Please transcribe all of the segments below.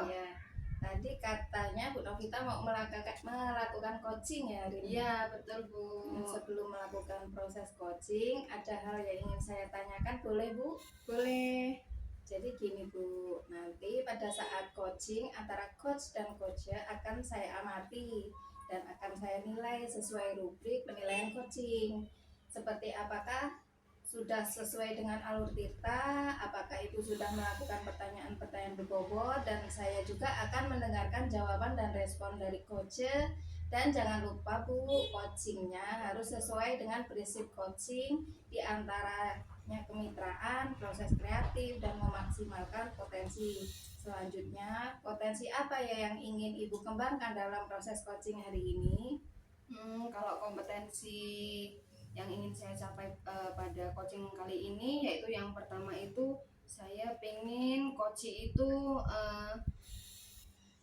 Iya. Tadi katanya Bu Novita mau melakukan coaching ya hari ini. Iya, betul Bu. Sebelum melakukan proses coaching, ada hal yang ingin saya tanyakan, boleh Bu? Boleh. Jadi gini Bu, nanti pada saat coaching antara coach dan coach akan saya amati dan akan saya nilai sesuai rubrik penilaian coaching. Seperti apakah sudah sesuai dengan alur Tirta, apakah itu sudah melakukan pertanyaan-pertanyaan berbobot, dan saya juga akan mendengarkan jawaban dan respon dari coach. Dan jangan lupa Bu, coachingnya harus sesuai dengan prinsip coaching, diantaranya kemitraan, proses kreatif, dan memaksimalkan potensi. Selanjutnya, potensi apa ya yang ingin Ibu kembangkan dalam proses coaching hari ini? Kalau kompetensi yang ingin saya capai pada coaching kali ini, yaitu yang pertama itu saya pengen coach itu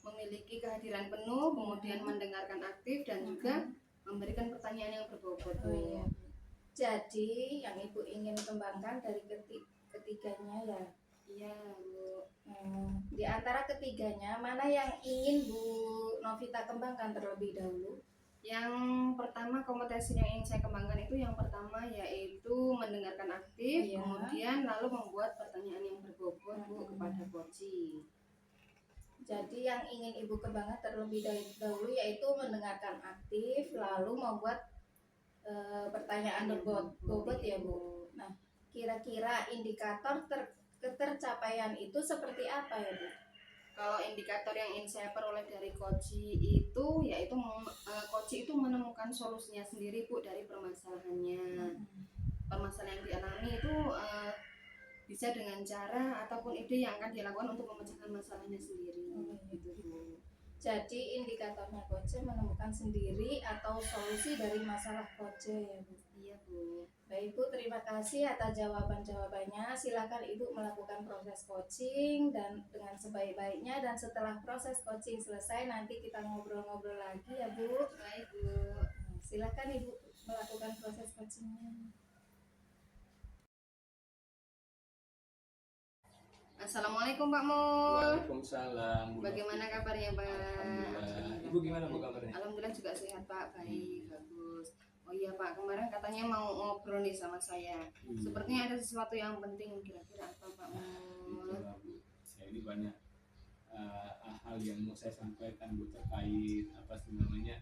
memiliki kehadiran penuh, kemudian mendengarkan aktif dan juga memberikan pertanyaan yang berbobot. Oh iya. Jadi yang Ibu ingin kembangkan dari ketiganya ya? Iya Bu. Di antara ketiganya mana yang ingin Bu Novita kembangkan terlebih dahulu? Yang pertama, kompetensi yang ingin saya kembangkan itu yang pertama yaitu mendengarkan aktif, Iya. kemudian lalu membuat pertanyaan yang berbobot Bu kepada coach. Jadi yang ingin Ibu kembangkan terlebih dahulu yaitu mendengarkan aktif, lalu membuat pertanyaan berbobot ya Bu. Nah, kira-kira indikator ketercapaian itu seperti apa ya Bu? Kalau indikator yang ingin saya peroleh dari coach itu yaitu coach itu menemukan solusinya sendiri Bu dari permasalahannya. Permasalahan yang dialami itu bisa dengan cara ataupun ide yang akan dilakukan untuk memecahkan masalahnya sendiri. Gitu Bu. Jadi indikatornya coach menemukan sendiri atau solusi dari masalah coach ya Bu. Iya Bu. Baik Bu, terima kasih atas jawabannya. Silakan Ibu melakukan proses coaching dan dengan sebaik-baiknya, dan setelah proses coaching selesai nanti kita ngobrol-ngobrol lagi ya Bu. Baik Bu. Silakan Ibu melakukan proses coachingnya. Assalamualaikum Pak Mul. Waalaikumsalam. Bagaimana kabarnya Pak? Alhamdulillah. Ibu gimana Bu kabarnya? Alhamdulillah juga sehat Pak, baik, bagus. Oh iya Pak, kemarin katanya mau ngobrol nih sama saya. Sepertinya ada sesuatu yang penting, kira-kira apa Pak Mul? Itulah Bu, saya ini banyak hal yang mau saya sampaikan Bu terkait apa sih namanya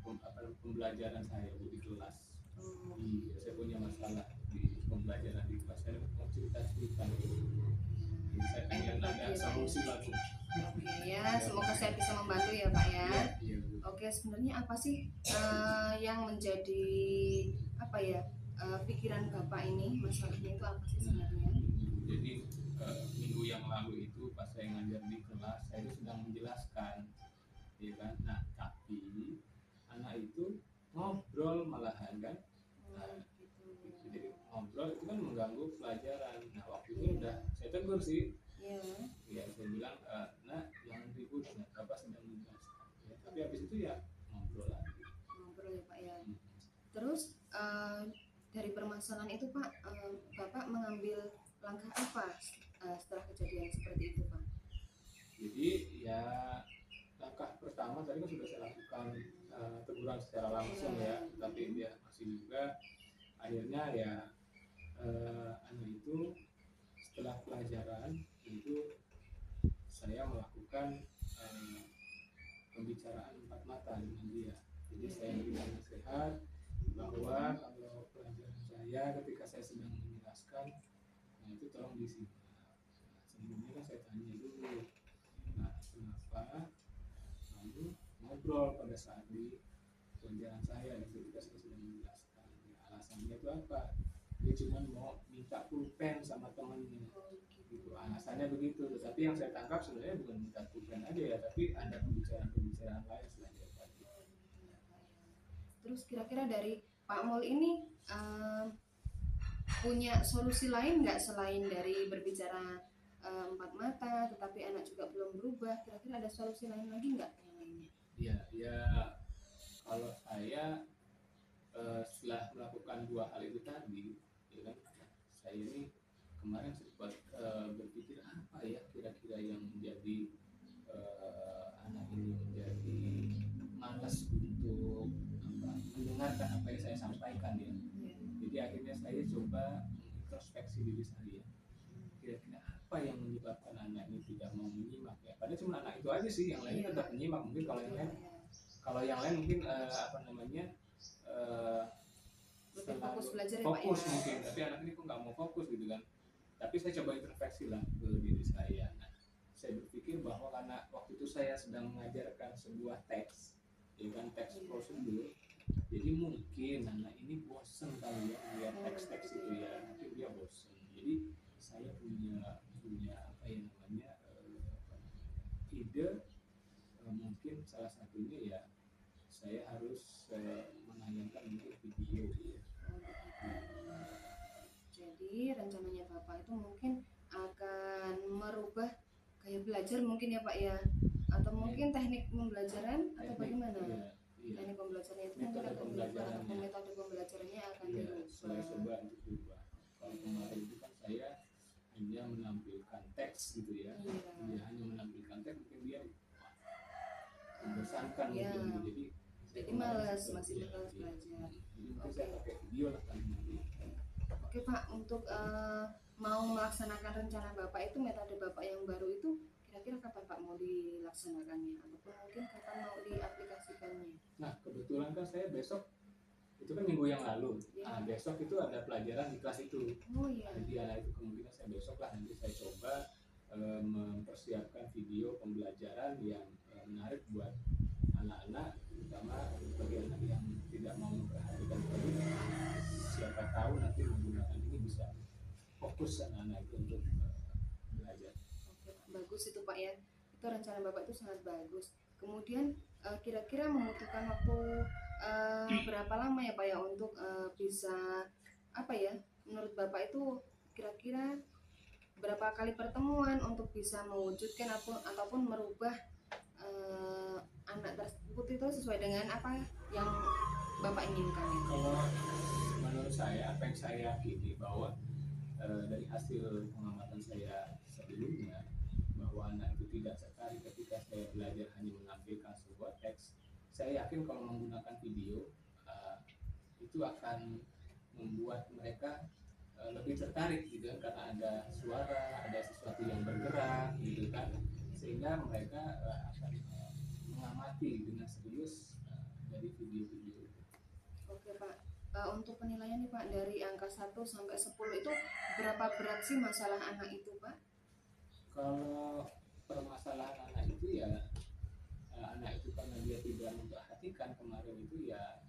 pembelajaran saya Bu di kelas. Iya, saya punya masalah di pembelajaran di kelas. Saya mau cerita-cerita. Jadi saya pengen ada solusi lah Bu. Oke ya, semoga saya bisa membantu ya Pak ya. Iya, Bu. Oke, sebenarnya apa sih yang menjadi apa ya pikiran Bapak ini, masalahnya itu apa sih sebenarnya? Jadi minggu yang lalu itu pas saya ngajar di kelas, saya itu sedang menjelaskan, ya kan. Nah, tapi anak itu ngobrol malahan kan. Nah, gitu. Jadi ngobrol itu kan mengganggu pelajaran. Nah, waktu itu udah saya tegur sih. Iya. Ya, saya bilang, nah jangan ribut, nah, Bapak sedang menjelaskan. Ya, tapi habis itu ya ngobrol lagi. Ngobrol ya Pak ya. Terus dari permasalahan itu Pak, Bapak mengambil langkah apa setelah kejadian seperti itu Pak? Jadi ya langkah pertama tadi kan sudah saya lakukan teguran secara langsung ya, tapi dia masih juga akhirnya ya anak itu setelah pelajaran itu saya melakukan pembicaraan empat mata dengan dia. Jadi saya berikan nasihat bahwa kalau pelajaran saya ketika saya sedang menjelaskan, nah itu tolong disimak. Nah, sebelumnya kan saya tanya dulu, nah kenapa, lalu ngobrol pada saat di pelajaran saya ketika saya sedang menjelaskan. Ya, alasannya itu apa? Dia cuma mau minta pulpen sama temannya. Gitu. Alasannya begitu. Tapi yang saya tangkap sebenarnya bukan minta pulpen aja ya, tapi ada pembicaraan-pembicaraan lain selain itu. Terus kira-kira dari Pak Mul ini punya solusi lain nggak selain dari berbicara empat mata, tetapi anak juga belum berubah? Kira-kira ada solusi lain lagi nggak yang lainnya? Iya, ya kalau saya setelah melakukan dua hal itu tadi, ya kan, saya ini kemarin sempat berpikir apa ya kira-kira saya sampaikan ya. Iya. Jadi akhirnya saya coba introspeksi diri saya, kira-kira apa yang menyebabkan anak ini tidak mau menyimak ya. Padahal cuma anak itu aja sih, yang lainnya tetap menyimak. Mungkin kalau yang lain mungkin apa namanya Lebih selalu fokus belajar ya, Pak, fokus ya. mungkin, tapi anak ini kok nggak mau fokus gitu kan. Tapi saya coba introspeksi lah ke diri saya. Nah, saya berpikir bahwa karena waktu itu saya sedang mengajarkan sebuah teks, ya kan, teks prosedur. Jadi mungkin anak ini bosan kali ya melihat teks-teks itu ya, mungkin dia bosan. Jadi saya punya apa ya namanya ide, mungkin salah satunya ya saya harus menayangkan mungkin video ya. Jadi rencananya Bapak itu mungkin akan merubah gaya belajar mungkin ya Pak ya, atau mungkin teknik pembelajaran atau bagaimana? Iya. Teknik pembelajarannya itu Metode mungkin akan pembelajarannya. dirubah, metode pembelajarannya akan Iya, dirubah. saya coba untuk berubah. Kalau kemarin itu kan saya hanya menampilkan teks gitu ya. Iya. Dia hanya menampilkan teks, mungkin dia membosankan Iya. mungkin. Jadi kemarin malas, seperti- masih iya, malas iya. belajar. Jadi mungkin saya pakai video lah kan nanti. Oke Pak, untuk mau melaksanakan rencana Bapak itu, metode Bapak yang baru itu kira-kira kapan Pak mau dilaksanakannya, ataupun mungkin kapan mau diaplikasikannya? Nah, kebetulan kan saya besok, itu kan minggu yang lalu. Iya. Nah, besok itu ada pelajaran di kelas itu. Oh iya. Jadi anak itu kemungkinan saya besok lah nanti saya coba mempersiapkan video pembelajaran yang menarik buat anak-anak, terutama bagi anak yang tidak mau memperhatikan tadi. Siapa tahu nanti menggunakan ini bisa fokus anak-anak itu untuk belajar. Oke, Pak. Bagus itu Pak ya, itu rencana Bapak itu sangat bagus. Kemudian kira-kira membutuhkan waktu berapa lama ya Pak ya untuk bisa apa ya, menurut Bapak itu kira-kira berapa kali pertemuan untuk bisa mewujudkan ataupun merubah anak tersebut itu sesuai dengan apa yang Bapak inginkan itu? Kalau menurut saya, apa yang saya yakini bahwa dari hasil pengamatan saya sebelumnya, bahwa anak itu tidak tertarik ketika saya belajar hanya menampilkan sebuah teks. Saya yakin kalau menggunakan video itu akan membuat mereka lebih tertarik gitu kan, karena ada suara, ada sesuatu yang bergerak gitu kan, sehingga mereka akan mengamati dengan serius dari video-video itu. Oke Pak, untuk penilaian nih Pak, dari angka 1 sampai 10 itu berapa berat sih masalah anak itu Pak? Kalau permasalahan anak itu ya, anak itu karena dia tidak memperhatikan kemarin itu ya,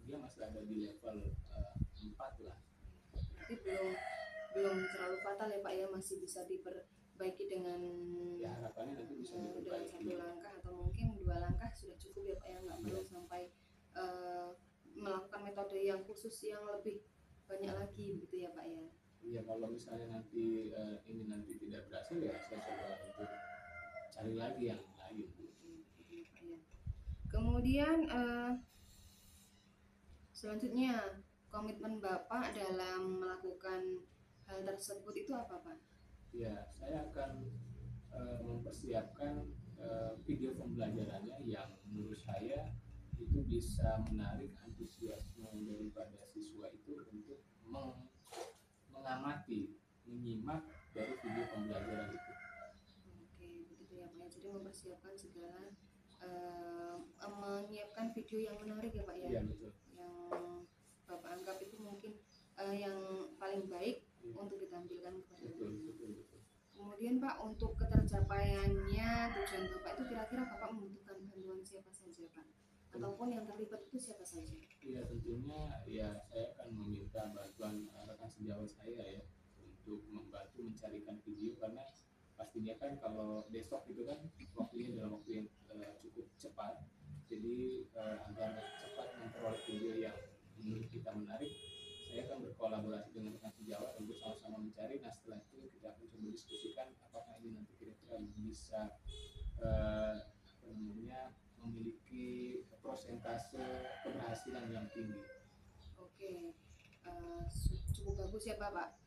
dia masih ada di level 4 lah. Tapi belum terlalu fatal ya Pak ya, masih bisa diperbaiki dengan Ya harapannya nanti bisa dengan diperbaiki. 1 langkah atau mungkin 2 langkah sudah cukup ya Pak ya, nggak perlu sampai melakukan metode yang khusus yang lebih banyak lagi begitu ya Pak ya. Iya, kalau misalnya nanti ini nanti tidak berhasil ya saya coba untuk cari lagi yang lain. Oke, Pak ya. Kemudian selanjutnya komitmen Bapak dalam melakukan hal tersebut itu apa Pak? Ya, saya akan mempersiapkan video pembelajarannya yang menurut saya itu bisa menarik antusiasme daripada siswa itu untuk mengamati, menyimak dari video pembelajaran itu. Oke, begitu ya Pak ya. Jadi mempersiapkan segala menyiapkan video yang menarik ya Pak ya. Iya, betul. Yang Bapak anggap itu mungkin yang paling baik Iya. untuk ditampilkan kepada Betul, anak. betul, betul. Kemudian Pak, untuk ketercapaiannya tujuan Bapak itu kira-kira Bapak membutuhkan bantuan siapa saja Pak? Ataupun yang terlibat itu siapa saja? Iya, tentunya ya saya akan meminta bantuan rekan sejawat saya ya untuk membantu mencarikan video, karena pastinya kan kalau besok itu kan waktunya dalam waktu yang cukup cepat. Jadi agar cepat memperoleh video yang menurut kita menarik, saya akan berkolaborasi dengan rekan sejawat untuk sama-sama mencari. Nah, setelah itu kita akan coba diskusikan apakah ini nanti kira-kira bisa memiliki prosentase keberhasilan yang tinggi. Oke, cukup bagus ya Pak.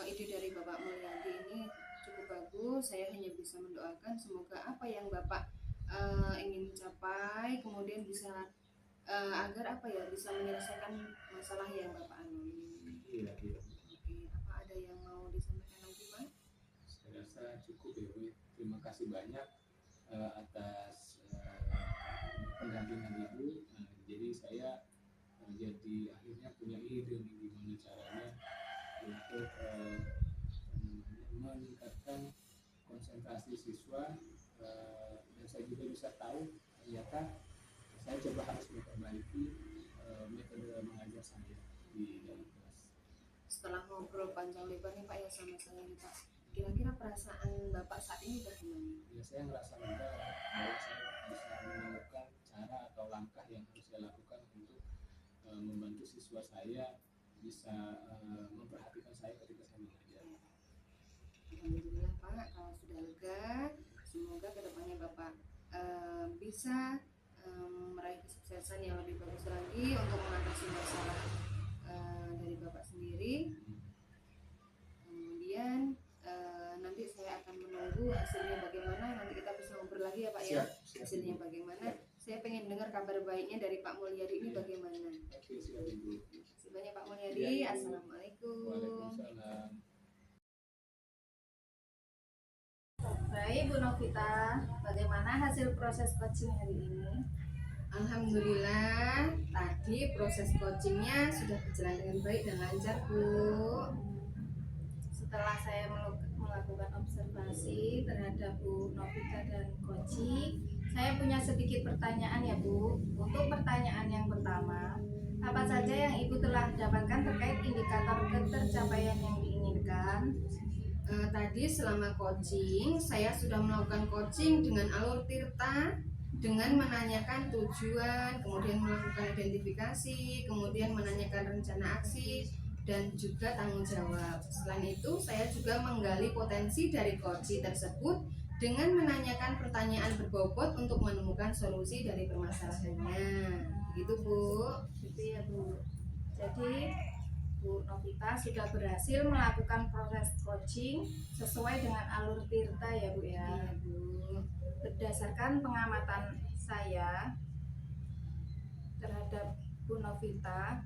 Ide dari Bapak Mulyanti ini cukup bagus. Saya hanya bisa mendoakan semoga apa yang Bapak ingin capai kemudian bisa agar apa ya bisa menyelesaikan masalah yang Bapak alami. Iya, iya. Oke, apa ada yang mau disampaikan lagi, Pak? Saya rasa cukup ya Bu. Terima kasih banyak atas pendampingan Ibu. Jadi saya jadi akhirnya punya ide nih gimana caranya untuk meningkatkan konsentrasi siswa, dan saya juga bisa tahu ternyata saya coba harus memperbaiki metode mengajar saya di dalam kelas. Setelah ngobrol panjang lebar nih Pak ya sama saya nih Pak, kira-kira perasaan Bapak saat ini bagaimana? Ya, saya merasa lega bahwa saya bisa menemukan cara atau langkah yang harus saya lakukan untuk membantu siswa saya bisa memperhatikan saya ketika saya mengajar. Alhamdulillah Pak, kalau sudah lega, semoga kedepannya Bapak bisa meraih kesuksesan yang lebih bagus lagi untuk mengatasi masalah dari Bapak sendiri. Kemudian nanti saya akan menunggu hasilnya bagaimana, nanti kita bisa ngobrol lagi ya Pak ya. Siap. Hasilnya bagaimana, saya pengen dengar kabar baiknya dari Pak Mulyadi ini bagaimana. Oke, siap Ibu. Terima kasih banyak Pak Mulyadi. Ya, Assalamualaikum. Waalaikumsalam. Baik Bu Novita, bagaimana hasil proses coaching hari ini? Alhamdulillah, tadi proses coachingnya sudah berjalan dengan baik dan lancar Bu. Setelah saya melakukan observasi terhadap Bu Novita dan coaching, saya punya sedikit pertanyaan ya Bu. Untuk pertanyaan yang pertama, apa saja yang Ibu telah dapatkan terkait indikator ketercapaian yang diinginkan? Tadi selama coaching, saya sudah melakukan coaching dengan alur tirta, dengan menanyakan tujuan, kemudian melakukan identifikasi, kemudian menanyakan rencana aksi, dan juga tanggung jawab. Selain itu, saya juga menggali potensi dari coaching tersebut dengan menanyakan pertanyaan berbobot untuk menemukan solusi dari permasalahannya. Begitu Bu. Gitu ya Bu. Jadi Bu Novita sudah berhasil melakukan proses coaching sesuai dengan alur tirta ya Bu ya. Iya Bu. Berdasarkan pengamatan saya terhadap Bu Novita,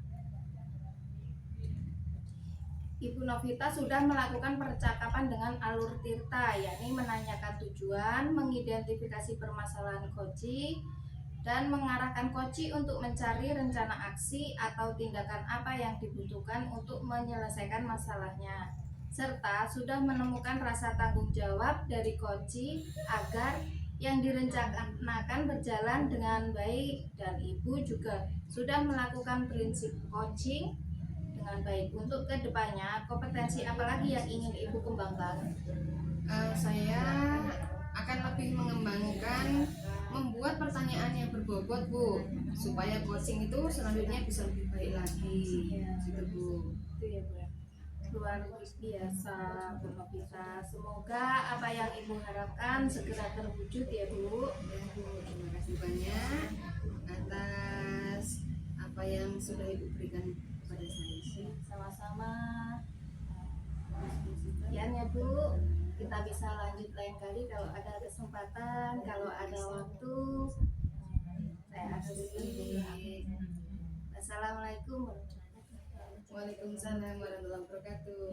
Ibu Novita sudah melakukan percakapan dengan alur tirta, yakni menanyakan tujuan, mengidentifikasi permasalahan coaching, dan mengarahkan coaching untuk mencari rencana aksi atau tindakan apa yang dibutuhkan untuk menyelesaikan masalahnya, serta sudah menemukan rasa tanggung jawab dari coaching agar yang direncanakan berjalan dengan baik, dan Ibu juga sudah melakukan prinsip coaching dengan baik. Untuk kedepannya, kompetensi apa lagi yang ingin Ibu kembangkan? Saya akan lebih mengembangkan membuat pertanyaan yang berbobot Bu, supaya coaching itu selanjutnya bisa lebih baik lagi. Gitu Bu. Itu ya Bu. Luar biasa Bu Novita. Semoga apa yang Ibu harapkan segera terwujud ya Bu. Ya Bu, terima kasih banyak atas apa yang sudah Ibu berikan kepada saya. Sama-sama. Sekian ya Bu. Kita bisa lanjut lain kali kalau ada kesempatan, kalau ada waktu. Saya akhiri. Assalamualaikum warahmatullahi wabarakatuh. Waalaikumsalam warahmatullahi wabarakatuh.